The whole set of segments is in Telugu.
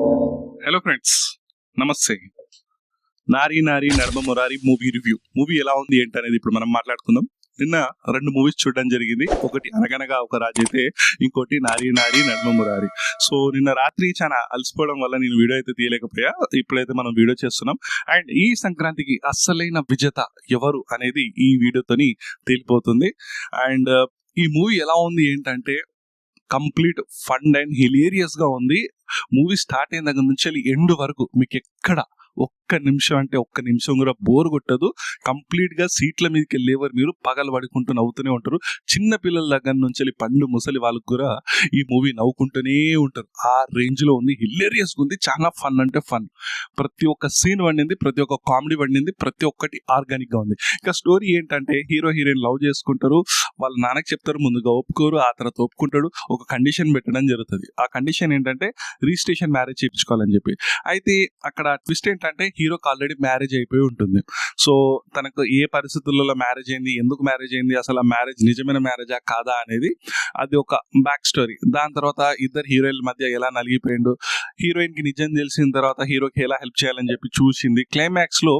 హలో ఫ్రెండ్స్, నమస్తే. నారీ నారీ నడమ మురారి మూవీ రివ్యూ. మూవీ ఎలా ఉంది ఏంటి అనేది ఇప్పుడు మనం మాట్లాడుకుందాం. నిన్న 2 మూవీస్ చూడడం జరిగింది. ఒకటి అనగనగా ఒక రాజు అయితే, ఇంకోటి నారీ నారీ నడమ మురారి. సో నిన్న రాత్రి చాలా అలసిపోవడం వల్ల నేను వీడియో అయితే తీయలేకపోయా. ఇప్పుడైతే మనం వీడియో చేస్తున్నాం. అండ్ ఈ సంక్రాంతికి అస్సలైన విజేత ఎవరు అనేది ఈ వీడియోతోని తేలిపోతుంది. అండ్ ఈ మూవీ ఎలా ఉంది ఏంటంటే కంప్లీట్ ఫన్ అండ్ హిలేరియస్ గా ఉంది. మూవీ స్టార్ట్ అయిన దగ్గర నుంచి ఎండ్ వరకు మీకు ఎక్కడ ఒక్క నిమిషం కూడా బోర్ కొట్టదు. కంప్లీట్ గా సీట్ల మీదకి వెళ్ళేవారు మీరు పగలు పడుకుంటూ నవ్వుతూనే ఉంటారు. చిన్న పిల్లల దగ్గర నుంచి పండు ముసలి వాళ్ళకు కూడా ఈ మూవీ నవ్వుకుంటూనే ఉంటారు. ఆ రేంజ్ లో ఉంది, హిలేరియస్ ఉంది, చాలా ఫన్ అంటే ఫన్. ప్రతి ఒక్క సీన్ వండింది, ప్రతి ఒక్క కామెడీ వండింది, ప్రతి ఒక్కటి ఆర్గానిక్ గా ఉంది. ఇంకా స్టోరీ ఏంటంటే హీరో హీరోయిన్ లవ్ చేసుకుంటారు. వాళ్ళ నాన్నకి చెప్తారు, ముందుగా ఒప్పుకోరు, ఆ తర్వాత ఒప్పుకుంటాడు. ఒక కండిషన్ పెట్టడం జరుగుతుంది. ఆ కండిషన్ ఏంటంటే రిజిస్ట్రేషన్ మ్యారేజ్ చేయించుకోవాలని చెప్పి. అయితే అక్కడ ట్విస్ట్ ఏంటంటే హీరోకి ఆల్రెడీ మ్యారేజ్ అయిపోయి ఉంటుంది. సో తనకు ఏ పరిస్థితులలో మ్యారేజ్ అయింది, ఎందుకు మ్యారేజ్ అయింది, అసలు ఆ మ్యారేజ్ నిజమైన మ్యారేజా కాదా అనేది అది ఒక బ్యాక్ స్టోరీ. దాని తర్వాత ఇద్దరు హీరోయిన్ల మధ్య ఎలా నలిగిపోయిండు, హీరోయిన్ కి నిజం తెలిసిన తర్వాత హీరోకి ఎలా హెల్ప్ చేయాలని చెప్పి చూసింది. క్లైమాక్స్ లో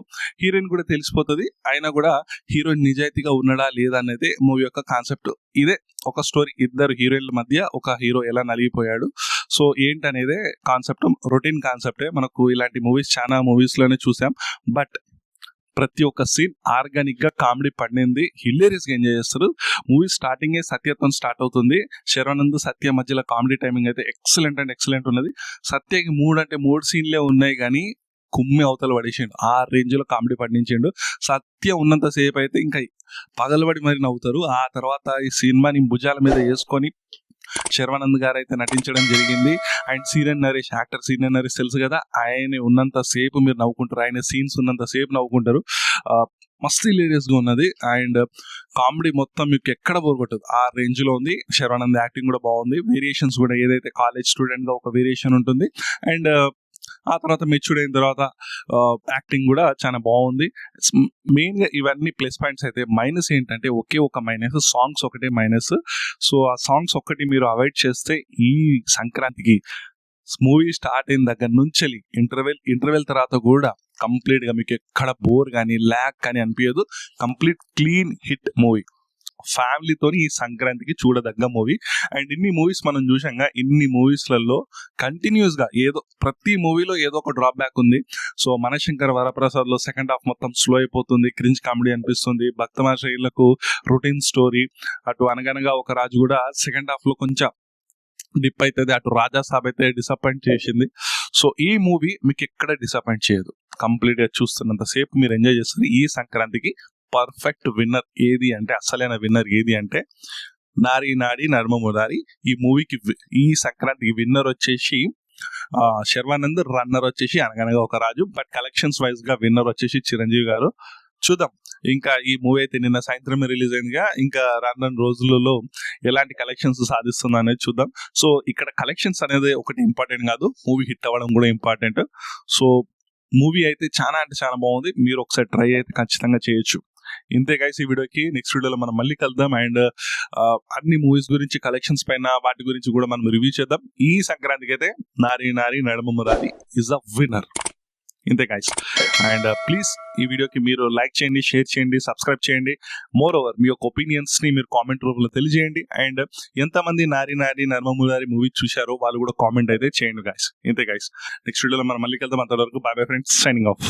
హీరోయిన్ కూడా తెలిసిపోతుంది, అయినా కూడా హీరోయిన్ నిజాయితీగా ఉన్నాడా లేదా అనేది మూవీ యొక్క కాన్సెప్ట్. ఇదే ఒక స్టోరీ, ఇద్దరు హీరోయిన్ల మధ్య ఒక హీరో ఎలా నలిగిపోయాడు. సో ఏంటనేదే కాన్సెప్ట్, రొటీన్ కాన్సెప్టే. మనకు ఇలాంటి మూవీస్ చాలా మూవీస్ లోనే చూసాం. బట్ ప్రతి ఒక్క సీన్ ఆర్గానిక్ గా కామెడీ పండింది, హిలేరియస్ గా ఎంజాయ్ చేస్తారు. మూవీ స్టార్టింగ్ సత్యతో స్టార్ట్ అవుతుంది. శర్వానంద్ సత్య మధ్యలో కామెడీ టైమింగ్ అయితే ఎక్సలెంట్ అండ్ ఎక్సలెంట్ ఉన్నది. సత్యకి 3 సీన్లే ఉన్నాయి కానీ కుమ్మి అవతల పడేసిండు. ఆ రేంజ్ లో కామెడీ పండించిండు. సత్య ఉన్నంత సేపు అయితే ఇంకా పగలబడి మరి నవ్వుతారు. ఆ తర్వాత ఈ సినిమాని భుజాల మీద వేసుకొని శర్వానంద్ గారు అయితే నటించడం జరిగింది. And senior Naresh, actor senior Naresh తెలుసు కదా, ఆయన ఉన్నంత సేపు మీరు నవ్వుకుంటారు, ఆయన సీన్స్ ఉన్నంత సేపు నవ్వుకుంటారు. మస్తు హిలేరియస్ గా ఉన్నది. అండ్ కామెడీ మొత్తం మీకు ఎక్కడ బోర్ కొట్టదు, ఆ రేంజ్ లో ఉంది. శర్వానంద్ యాక్టింగ్ కూడా బాగుంది. వేరియేషన్స్ కూడా ఏదైతే కాలేజ్ స్టూడెంట్ గా ఒక వేరియేషన్ ఉంటుంది, అండ్ ఆ తర్వాత మెచ్యూర్డ్ అయిన తర్వాత యాక్టింగ్ కూడా చాలా బాగుంది. మెయిన్ గా ఇవన్నీ ప్లస్ పాయింట్స్ అయితే, మైనస్ ఏంటంటే ఒకే ఒక మైనస్, సాంగ్స్ ఒకటే మైనస్. సో ఆ సాంగ్స్ ఒక్కటి మీరు అవాయిడ్ చేస్తే ఈ సంక్రాంతికి మూవీ స్టార్ట్ అయిన దగ్గర నుంచి ఇంటర్వెల్ తర్వాత కూడా కంప్లీట్ గా మీకు ఎక్కడ బోర్ కానీ ల్యాక్ కానీ అనిపించదు. కంప్లీట్ క్లీన్ హిట్ మూవీ, ఫ్యామిలీతో ఈ సంక్రాంతికి చూడదగ్గ మూవీ. అండ్ ఇన్ని మూవీస్ మనం చూసాంగా, ఇన్ని మూవీస్లలో కంటిన్యూస్ గా ప్రతి మూవీలో ఏదో ఒక డ్రాప్ బ్యాక్ ఉంది. సో మనశంకర్ వరప్రసాద్ లో సెకండ్ హాఫ్ మొత్తం స్లో అయిపోతుంది, క్రింజ్ కామెడీ అనిపిస్తుంది. భక్తమాశ్రయులకు రొటీన్ స్టోరీ. అటు అనగనగా ఒక రాజు కూడా సెకండ్ హాఫ్ లో కొంచెం డిప్ అవుతుంది. అటు రాజా సాబ్ అయితే డిసప్పాయింట్ చేసింది. సో ఈ మూవీ మీకు ఎక్కడ డిసప్పాయింట్ చేయదు. కంప్లీట్ గా చూస్తున్నంత సేపు మీరు ఎంజాయ్ చేస్తుంది. ఈ సంక్రాంతికి పర్ఫెక్ట్ విన్నర్ ఏది అంటే, అసలైన విన్నర్ ఏది అంటే నారీ నాడి నడమ మురారి. ఈ మూవీకి ఈ సంక్రాంతికి విన్నర్ వచ్చేసి శర్వానంద్, రన్నర్ వచ్చేసి అనగనగా ఒక రాజు. బట్ కలెక్షన్స్ వైజ్ గా విన్నర్ వచ్చేసి చిరంజీవి గారు. చూద్దాం, ఇంకా ఈ మూవీ అయితే నిన్న సాయంత్రమే రిలీజ్ అయిందిగా, ఇంకా రానున్న రోజులలో ఎలాంటి కలెక్షన్స్ సాధిస్తుంది అనేది చూద్దాం. సో ఇక్కడ కలెక్షన్స్ అనేది ఒకటి ఇంపార్టెంట్ కాదు, మూవీ హిట్ అవ్వడం కూడా ఇంపార్టెంట్. సో మూవీ అయితే చాలా అంటే చాలా బాగుంది. మీరు ఒకసారి ట్రై అయితే ఖచ్చితంగా చేయొచ్చు. ఇంతే గైస్, ఈ వీడియోకి. నెక్స్ట్ వీడియోలో మనం మళ్ళీ కలుద్దాం. అండ్ అన్ని మూవీస్ గురించి, కలెక్షన్స్ పైన వాటి గురించి కూడా మనం రివ్యూ చేద్దాం. ఈ సంక్రాంతికి అయితే నారీ నారీ నడమ మురారి ఇస్ అ విన్నర్. ఇంతే గైస్. అండ్ ప్లీజ్ ఈ వీడియోకి మీరు లైక్ చేయండి, షేర్ చేయండి, సబ్స్క్రైబ్ చేయండి. మోర్ ఓవర్ మీ యొక్క ఒపీనియన్స్ ని మీరు కామెంట్ రూపంలో తెలియజేయండి. అండ్ ఎంతమంది నారీ నారీ నడమ మురారి మూవీ చూశారో వాళ్ళు కూడా కామెంట్ అయితే చేయండి గైస్. ఇంతే గైస్, నెక్స్ట్ వీడియోలో మనం మళ్ళీ కలుద్దాం. అంతవరకు bye bye friends, signing of.